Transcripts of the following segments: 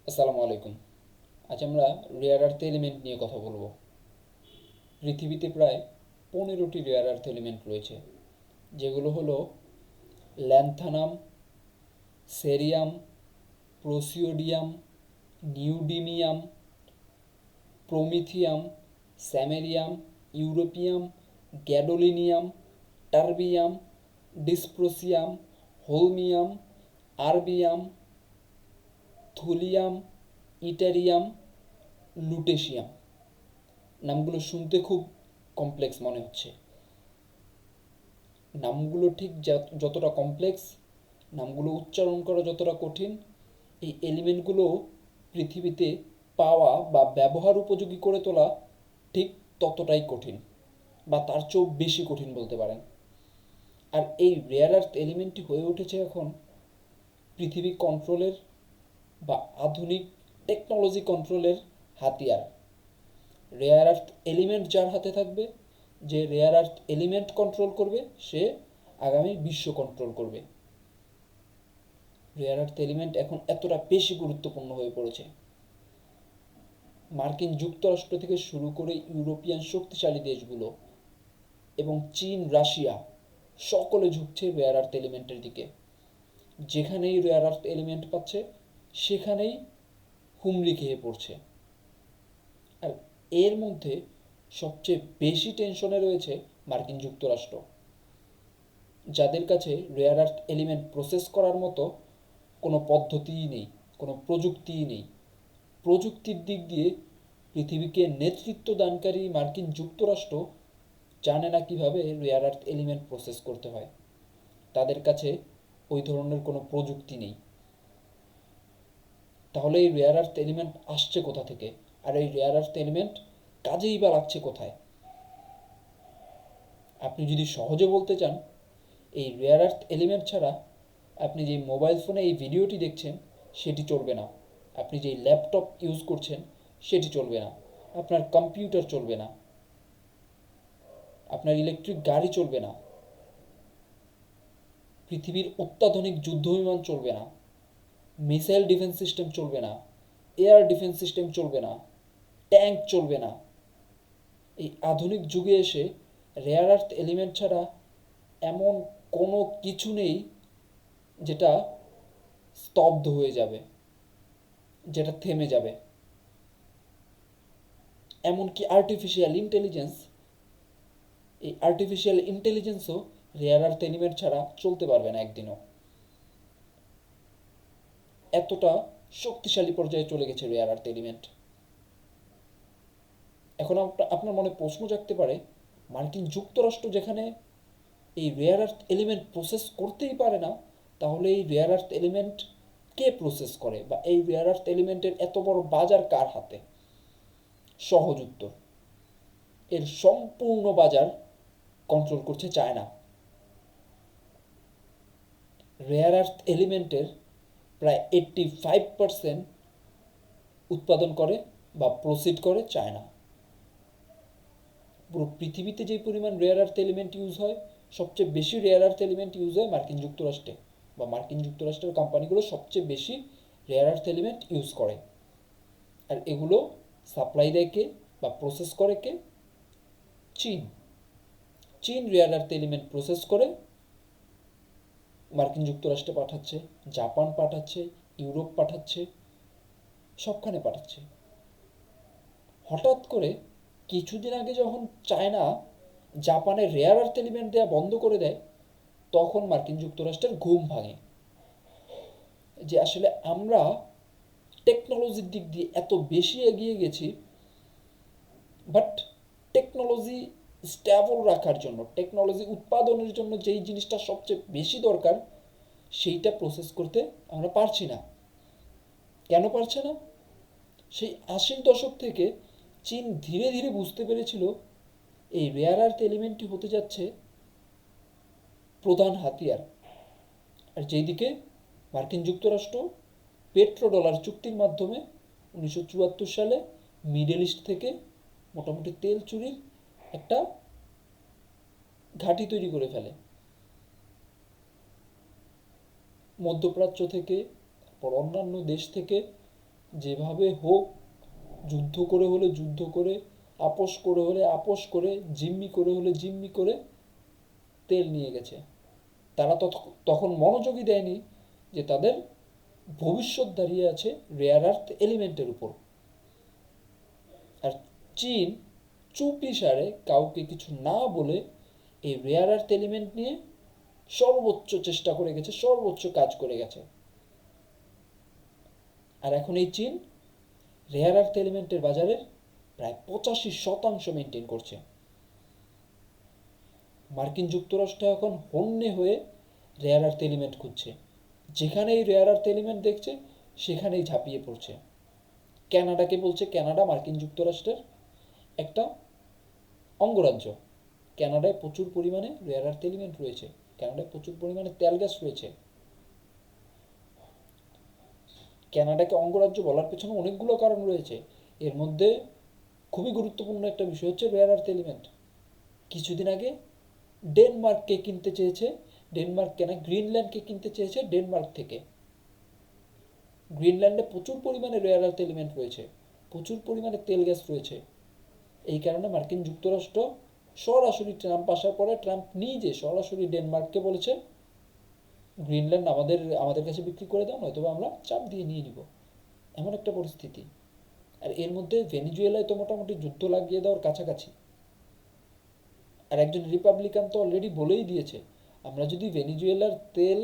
আসসালামু আলাইকুম। আজ আমরা রেয়ার আর্থ এলিমেন্ট নিয়ে কথা বলবো। পৃথিবীতে প্রায় 15টি রেয়ার আর্থ এলিমেন্ট রয়েছে, যেগুলো হলো lanthanum, cerium, praseodymium, neodymium, promethium, samarium, europium, gadolinium, terbium, dysprosium, holmium, erbium, thulium, ytterbium, lutetium. নামগুলো শুনতে খুব কমপ্লেক্স মনে হচ্ছে। নামগুলো ঠিক যতটা কমপ্লেক্স, নামগুলো উচ্চারণ করা যতটা কঠিন, এই এলিমেন্টগুলো পৃথিবীতে পাওয়া বা ব্যবহার উপযোগী করে তোলা ঠিক ততটাই কঠিন, বা তার চেয়েও বেশি কঠিন বলতে পারেন। আর এই রেয়ার আর্থ এলিমেন্টটি হয়ে উঠেছে এখন পৃথিবী কন্ট্রোলের বা আধুনিক টেকনোলজি কন্ট্রোলের হাতিয়ার। রেয়ার আর্থ এলিমেন্ট যার হাতে থাকবে, যে রেয়ার আর্থ এলিমেন্ট কন্ট্রোল করবে, সে আগামী বিশ্ব কন্ট্রোল করবে। রেয়ার আর্থ এলিমেন্ট এখন এতটা বেশি গুরুত্বপূর্ণ হয়ে পড়েছে, মার্কিন যুক্তরাষ্ট্র থেকে শুরু করে ইউরোপিয়ান শক্তিশালী দেশগুলো এবং চীন, রাশিয়া সকলে ঝুঁকছে রেয়ার আর্থ এলিমেন্টের দিকে। যেখানেই রেয়ার আর্থ এলিমেন্ট পাচ্ছে, সেখানেই হুমড়ি খেয়ে পড়ছে। আর এর মধ্যে সবচেয়ে বেশি টেনশনে রয়েছে মার্কিন যুক্তরাষ্ট্র, যাদের কাছে রেয়ার আর্থ এলিমেন্ট প্রসেস করার মতো কোনো পদ্ধতিই নেই, কোনো প্রযুক্তিই নেই। প্রযুক্তির দিক দিয়ে পৃথিবীকে নেতৃত্ব দানকারী মার্কিন যুক্তরাষ্ট্র জানে না কিভাবে রেয়ার আর্থ এলিমেন্ট প্রসেস করতে হয়। তাদের কাছে ওই ধরনের কোনো প্রযুক্তি নেই। তাহলে এই রেয়ার আর্থ এলিমেন্ট আসছে কোথা থেকে, আর এই রেয়ার আর্থ এলিমেন্ট কাজেই বা লাগছে কোথায়? আপনি যদি সহজে বলতে চান, এই রেয়ার আর্থ এলিমেন্ট ছাড়া আপনি যে মোবাইল ফোনে এই ভিডিওটি দেখছেন সেটি চলবে না, আপনি যে ল্যাপটপ ইউজ করছেন সেটি চলবে না, আপনার কম্পিউটার চলবে না, আপনার ইলেকট্রিক গাড়ি চলবে না, পৃথিবীর অত্যাধুনিক যুদ্ধবিমান চলবে না, মিসাইল ডিফেন্স সিস্টেম চলবে না, এয়ার ডিফেন্স সিস্টেম চলবে না, ট্যাঙ্ক চলবে না। এই আধুনিক যুগে এসে রেয়ার আর্থ এলিমেন্ট ছাড়া এমন কোনো কিছু নেই যেটা স্তব্ধ হয়ে যাবে, যেটা থেমে যাবে। এমনকি আর্টিফিশিয়াল ইন্টেলিজেন্স, এই আর্টিফিশিয়াল ইন্টেলিজেন্সও রেয়ার আর্থ এলিমেন্ট ছাড়া চলতে পারবে না একদিনও। এতটা শক্তিশালী পর্যায়ে চলে গেছে রেয়ার আর্থ এলিমেন্ট। এখন আপনার মনে প্রশ্ন জাগতে পারে, মার্কিন যুক্তরাষ্ট্র যেখানে এই রেয়ার আর্থ এলিমেন্ট প্রসেস করতেই পারে না, তাহলে এই রেয়ার আর্থ এলিমেন্ট কে প্রসেস করে, বা এই রেয়ার আর্থ এলিমেন্টের এত বড় বাজার কার হাতে? সহজ উত্তর, এর সম্পূর্ণ বাজার কন্ট্রোল করছে চায়না। রেয়ার আর্থ এলিমেন্টের প্রায় 85% উৎপাদন করে বা প্রসিড করে চায়না। পুরো পৃথিবীতে যে পরিমাণ রেয়ার আর্থ এলিমেন্ট ইউজ হয়, সবচেয়ে বেশি রেয়ার আর্থ এলিমেন্ট ইউজ হয় মার্কিন যুক্তরাষ্ট্রে, বা মার্কিন যুক্তরাষ্ট্রের কোম্পানিগুলো সবচেয়ে বেশি রেয়ার আর্থ এলিমেন্ট ইউজ করে। আর এগুলো সাপ্লাই দেয় কে বা প্রসেস করে কে? চীন। চীন রেয়ার আর্থ এলিমেন্ট প্রসেস করে মার্কিন যুক্তরাষ্ট্রে পাঠাচ্ছে, জাপান পাঠাচ্ছে, ইউরোপ পাঠাচ্ছে, সবখানে পাঠাচ্ছে। হঠাৎ করে কিছুদিন আগে যখন চায়না জাপানে রেয়ার আর্থ এলিমেন্ট দেওয়া বন্ধ করে দেয়, তখন মার্কিন যুক্তরাষ্ট্রের ঘুম ভাঙে যে আসলে আমরা টেকনোলজির দিক দিয়ে এত বেশি এগিয়ে গেছি, বাট টেকনোলজি স্ট্যাবল রাখার জন্য, টেকনোলজি উৎপাদনের জন্য যেই জিনিসটা সবচেয়ে বেশি দরকার, সেইটা প্রসেস করতে আমরা পারছি না। কেন পারছে না? সেই 80-র দশক থেকে চীন ধীরে ধীরে বুঝতে পেরেছিল এই রেয়ার আর্থ এলিমেন্টটি হতে যাচ্ছে প্রধান হাতিয়ার। আর যেদিকে মার্কিন যুক্তরাষ্ট্র পেট্রো ডলার চুক্তির মাধ্যমে 1974 সালে মিডল ইস্ট থেকে মোটামুটি তেল চুরির একটা ঘাঁটি তৈরি করে ফেলে। মধ্যপ্রাচ্য থেকে, তারপর অন্যান্য দেশ থেকে যেভাবে হোক যুদ্ধ করে হলে যুদ্ধ করে, আপোষ করে হলে আপোষ করে, জিম্মি করে হলে জিম্মি করে তেল নিয়ে গেছে। তারা তখন মনোযোগই দেয়নি যে তাদের ভবিষ্যৎ দাঁড়িয়ে আছে রেয়ার আর্থ এলিমেন্টের উপর। আর চীন চুপি সারে কাউকে কিছু না বলে এই রেয়ার আর্থ এলিমেন্ট নিয়ে সর্বোচ্চ চেষ্টা করে গেছে, সর্বোচ্চ কাজ করে গেছে। আর এখন এই চীন রেয়ার আর্থ এলিমেন্টের বাজারের প্রায় 85% মেনটেন করছে। মার্কিন যুক্তরাষ্ট্র এখন হন্যে হয়ে রেয়ার আর্থ এলিমেন্ট খুঁজছে, যেখানেই রেয়ার আর্থ এলিমেন্ট দেখছে সেখানেই ঝাঁপিয়ে পড়ছে। কানাডাকে বলছে, কানাডা মার্কিন যুক্তরাষ্ট্রের একটা অঙ্গরাজ্য। কানাডায় প্রচুর পরিমাণে রেয়ার আর্থ এলিমেন্ট রয়েছে, কানাডায় প্রচুর পরিমাণে তেল গ্যাস রয়েছে। কানাডাকে অঙ্গরাজ্য বলার পেছনে অনেকগুলো কারণ রয়েছে। এর মধ্যে খুবই গুরুত্বপূর্ণ একটা বিষয় হচ্ছে রেয়ার আর্থ এলিমেন্ট। কিছুদিন আগে ডেনমার্ককে কিনতে চেয়েছে, ডেনমার্ক কেনা গ্রিনল্যান্ডকে কিনতে চেয়েছে ডেনমার্ক থেকে। গ্রিনল্যান্ডে প্রচুর পরিমাণে রেয়ার আর্থ এলিমেন্ট রয়েছে, প্রচুর পরিমাণে তেল গ্যাস রয়েছে। এই কারণে মার্কিন যুক্তরাষ্ট্র সরাসরি, ট্রাম্প আসার পরে ট্রাম্প নিজে সরাসরি ডেনমার্ককে বলেছে গ্রিনল্যান্ড আমাদের কাছে বিক্রি করে দাও, নয়তো আমরা চাপ দিয়ে নিয়ে নিব। এমন একটা পরিস্থিতি। আর এর মধ্যে ভেনিজুয়েলায় তো মোটামুটি যুদ্ধ লাগিয়ে দেওয়ার কাছাকাছি। আর একজন রিপাবলিকান তো অলরেডি বলেই দিয়েছে, আমরা যদি ভেনিজুয়েলার তেল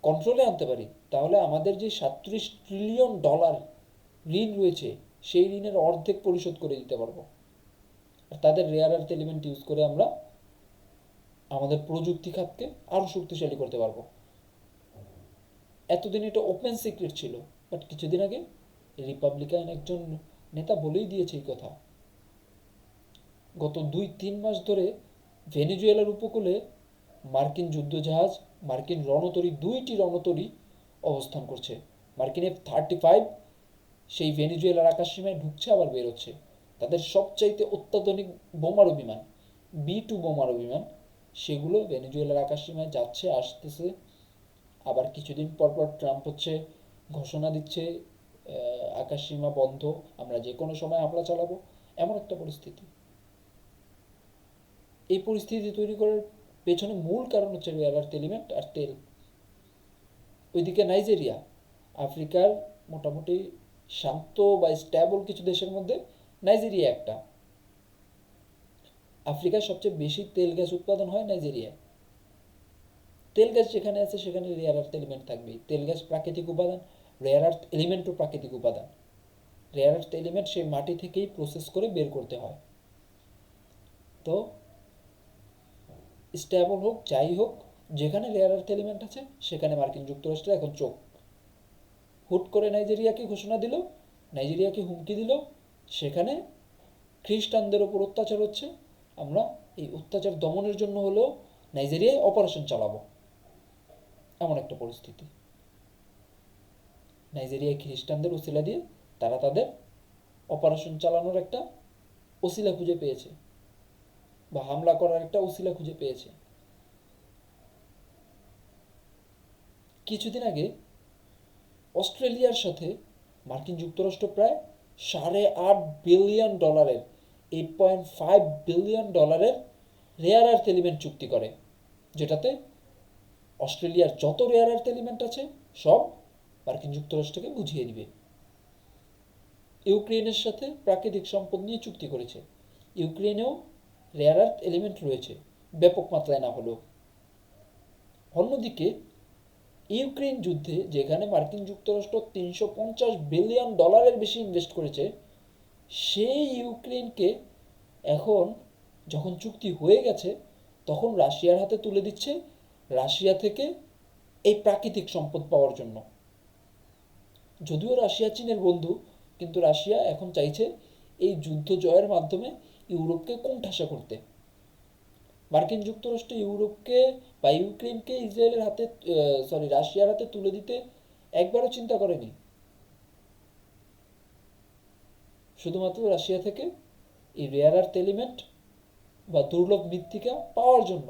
কন্ট্রোলে আনতে পারি তাহলে আমাদের যে $37 ট্রিলিয়ন ঋণ রয়েছে সেই ঋণের অর্ধেক পরিশোধ করে দিতে পারবো। আর তাদের রেয়ার আর্থ এলিমেন্ট ইউজ করে আমরা আমাদের প্রযুক্তি খাতকে আরও শক্তিশালী করতে পারবো। এতদিন এটা ওপেন সিক্রেট ছিল, বাট কিছুদিন আগে রিপাবলিকান একজন নেতা বলেই দিয়েছে এই কথা। গত 2-3 মাস ধরে ভেনেজুয়েলার উপকূলে মার্কিন যুদ্ধজাহাজ, মার্কিন রণতরী, 2টি রণতরী অবস্থান করছে। মার্কিন F-35 সেই ভেনেজুয়েলার আকাশসীমায় ঢুকছে আবার বেরোচ্ছে। তাদের সবচাইতে অত্যাধুনিক বোমারু বিমান, B-2 বোমারু বিমান, সেগুলো ভেনেজুয়েলার আকাশসীমায় যাচ্ছে আসতেছে। আবার কিছুদিন পর পর ট্রাম্প হচ্ছে ঘোষণা দিচ্ছে আকাশসীমা বন্ধ, আমরা যে কোনো সময় হামলা চালাবো। এমন একটা পরিস্থিতি। এই পরিস্থিতি তৈরি করার পেছনে মূল কারণ হচ্ছে রেয়ার আর্থ এলিমেন্ট আর তেল। ওইদিকে নাইজেরিয়া, আফ্রিকার মোটামুটি শান্ত বা স্ট্যাবল কিছু দেশের মধ্যে নাইজেরিয়া একটা। আফ্রিকার সবচেয়ে বেশি তেল গ্যাস উৎপাদন হয় নাইজেরিয়ায়। তেল গ্যাস যেখানে আছে সেখানে রেয়ার আর্থ এলিমেন্ট থাকবেই। তেল গ্যাস প্রাকৃতিক উপাদান, রেয়ার আর্থ এলিমেন্টও প্রাকৃতিক উপাদান। রেয়ার আর্থ এলিমেন্ট সেই মাটি থেকেই প্রসেস করে বের করতে হয়। তো স্ট্যাবল হোক যাই হোক, যেখানে রেয়ার আর্থ এলিমেন্ট আছে সেখানে মার্কিন যুক্তরাষ্ট্রের এখন চোখ। হুট করে নাইজেরিয়াকে ঘোষণা দিল, নাইজেরিয়াকে হুমকি দিল, সেখানে খ্রিস্টানদের ওপর অত্যাচার হচ্ছে, আমরা এই অত্যাচার দমনের জন্য হলেও নাইজেরিয়ায় অপারেশন চালাবো। এমন একটা পরিস্থিতি। নাইজেরিয়ায় খ্রিস্টানদের ওসিলা দিয়ে তারা তাদের অপারেশন চালানোর একটা ওসিলা খুঁজে পেয়েছে, বা হামলা করার একটা ওসিলা খুঁজে পেয়েছে। কিছুদিন আগে অস্ট্রেলিয়ার সাথে মার্কিন যুক্তরাষ্ট্র প্রায় $8.5 billion, $8.5 billion rare earth element চুক্তি করে, যেটাতে অস্ট্রেলিয়ার যত রেয়ার আর্থ এলিমেন্ট আছে সব মার্কিন যুক্তরাষ্ট্রকে বুঝিয়ে দিবে। ইউক্রেনের সাথে প্রাকৃতিক সম্পদ নিয়ে চুক্তি করেছে। ইউক্রেনেও রেয়ার আর্থ এলিমেন্ট রয়েছে, ব্যাপক মাত্রায় না হলেও। অন্যদিকে ইউক্রেন যুদ্ধে যেখানে মার্কিন যুক্তরাষ্ট্র $350 বিলিয়ন বেশি ইনভেস্ট করেছে, সেই ইউক্রেনকে এখন যখন চুক্তি হয়ে গেছে তখন রাশিয়ার হাতে তুলে দিচ্ছে, রাশিয়া থেকে এই প্রাকৃতিক সম্পদ পাওয়ার জন্য। যদিও রাশিয়া চীনের বন্ধু, কিন্তু রাশিয়া এখন চাইছে এই যুদ্ধ জয়ের মাধ্যমে ইউরোপকে কোণঠাসা করতে। মার্কিন যুক্তরাষ্ট্র ইউরোপকে বা ইউক্রেনকে ইসরায়েলের হাতে, রাশিয়ার হাতে তুলে দিতে একবারও চিন্তা করেনি, শুধুমাত্র রাশিয়া থেকে এই রেয়ার আর্থ এলিমেন্ট বা দুর্লভ মৃত্তিকা পাওয়ার জন্য।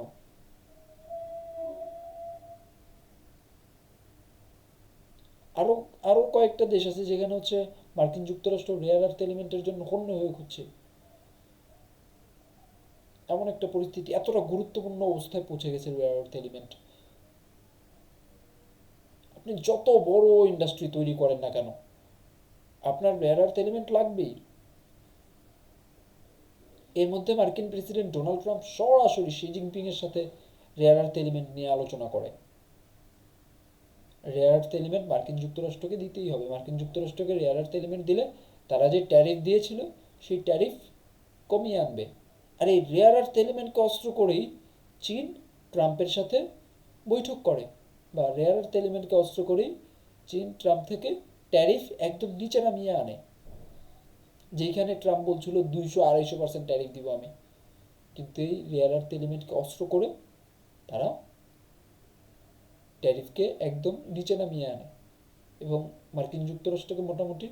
আরো আরো আরও কয়েকটা দেশ আছে যেখানে হচ্ছে মার্কিন যুক্তরাষ্ট্র রেয়ার আর্থ এলিমেন্টের জন্য হন্য হয়ে খুঁজছে। এমন একটা পরিস্থিতি, এতটা গুরুত্বপূর্ণ অবস্থায় পৌঁছে গেছে রেয়ার আর্থ এলিমেন্ট। আপনি যত বড় ইন্ডাস্ট্রি তৈরি করেন না কেন, আপনার রেয়ার আর্থ এলিমেন্ট লাগবেই। এর মধ্যে মার্কিন প্রেসিডেন্ট ডোনাল্ড ট্রাম্প সরাসরি শি জিনপিং এর সাথে রেয়ার আর্থ এলিমেন্ট নিয়ে আলোচনা করে। রেয়ার আর্থ এলিমেন্ট মার্কিন যুক্তরাষ্ট্রকে দিতেই হবে। মার্কিন যুক্তরাষ্ট্রকে রেয়ার আর্থ এলিমেন্ট দিলে তারা যে ট্যারিফ দিয়েছিল সেই ট্যারিফ কমিয়ে আনবে। আর এই রেয়ার আর্থ এলিমেন্টকে অস্ত্র করেই চীন ট্রাম্পের সাথে বৈঠক করে, বা রেয়ার আর্থ এলিমেন্টকে অস্ত্র করেই চীন ট্রাম্প থেকে ট্যারিফ একদম নিচে নামিয়ে আনে। যেইখানে ট্রাম্প বলছিল 200-250% ট্যারিফ দিব আমি, কিন্তু এই রেয়ার আর্থ এলিমেন্টকে অস্ত্র করে তারা ট্যারিফকে একদম নিচে নামিয়ে আনে এবং মার্কিন যুক্তরাষ্ট্রকে মোটামুটি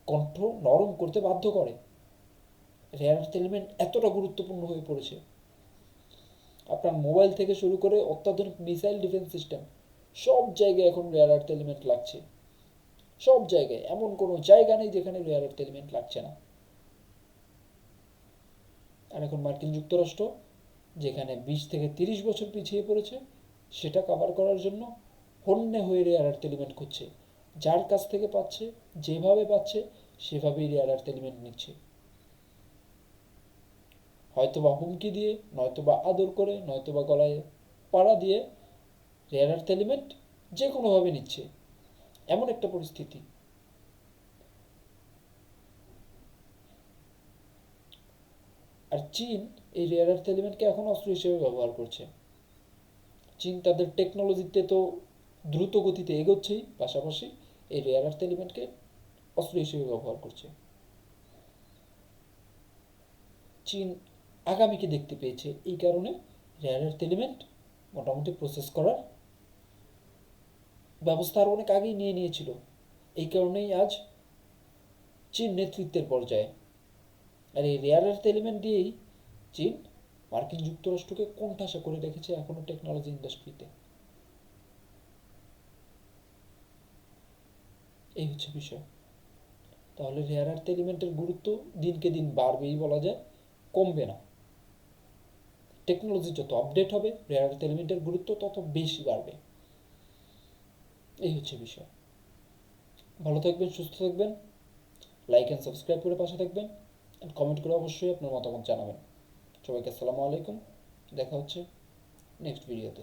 কণ্ঠ নরম করতে বাধ্য করে। রেয়ার আর্থ এলিমেন্ট এতটা গুরুত্বপূর্ণ হয়ে পড়েছে, আপনার মোবাইল থেকে শুরু করে অত্যাধুনিক মিসাইল ডিফেন্স সিস্টেম সব জায়গায় এখন রেয়ার আর্থ এলিমেন্ট লাগছে। সব জায়গায়, এমন কোনো জায়গা নেই যেখানে রেয়ার আর্থ এলিমেন্ট লাগছে না। আর এখন মার্কিন যুক্তরাষ্ট্র যেখানে 20 থেকে 30 বছর পিছিয়ে পড়েছে, সেটা কভার করার জন্য হন্যে হয়ে রেয়ার আর্থ এলিমেন্ট খুঁজছে। যার কাছ থেকে পাচ্ছে, যেভাবে পাচ্ছে সেভাবেই রেয়ার আর্থ এলিমেন্ট নিচ্ছে। হয়তোবা হুমকি দিয়ে, নয়তোবা আদর করে, নয়তোবা গলায় পাড়া দিয়ে রেয়ার আর্থ এলিমেন্ট যে কোনোভাবে নিচ্ছে, এমন একটা পরিস্থিতি। আর চীন এই রেয়ার আর্থ এলিমেন্টকে এখন অস্ত্র হিসেবে ব্যবহার করছে। চীন তাদের টেকনোলজিতে তো দ্রুত গতিতে এগোচ্ছেই, পাশাপাশি এই রেয়ার আর্থ এলিমেন্টকে অস্ত্র হিসেবে ব্যবহার করছে। চীন আগামীকে দেখতে পেয়েছে, এই কারণে রেয়ার আর্থ এলিমেন্ট মোটামুটি প্রসেস করার ব্যবস্থা আরও অনেক আগেই নিয়ে নিয়েছিল। এই কারণেই আজ চীন নেতৃত্বের পর্যায়ে। আর এই রেয়ার আর্থ এলিমেন্ট দিয়েই চীন মার্কিন যুক্তরাষ্ট্রকে কোণঠাসা করে রেখেছে এখনো টেকনোলজি ইন্ডাস্ট্রিতে। এই হচ্ছে বিষয়। তাহলে রেয়ার আর্থ এলিমেন্টের গুরুত্ব দিনকে দিন বাড়বেই বলা যায়, কমবে না। টেকনোলজি যত আপডেট হবে, রেয়ার আর্থ এলিমেন্টের গুরুত্ব তত বেশি বাড়বে। এই হচ্ছে বিষয়। ভালো থাকবেন, সুস্থ থাকবেন, লাইক অ্যান্ড সাবস্ক্রাইব করে পাশে থাকবেন, অ্যান্ড কমেন্ট করে অবশ্যই আপনার মতামত জানাবেন। সবাইকে আসসালামু আলাইকুম, দেখা হচ্ছে নেক্সট ভিডিওতে।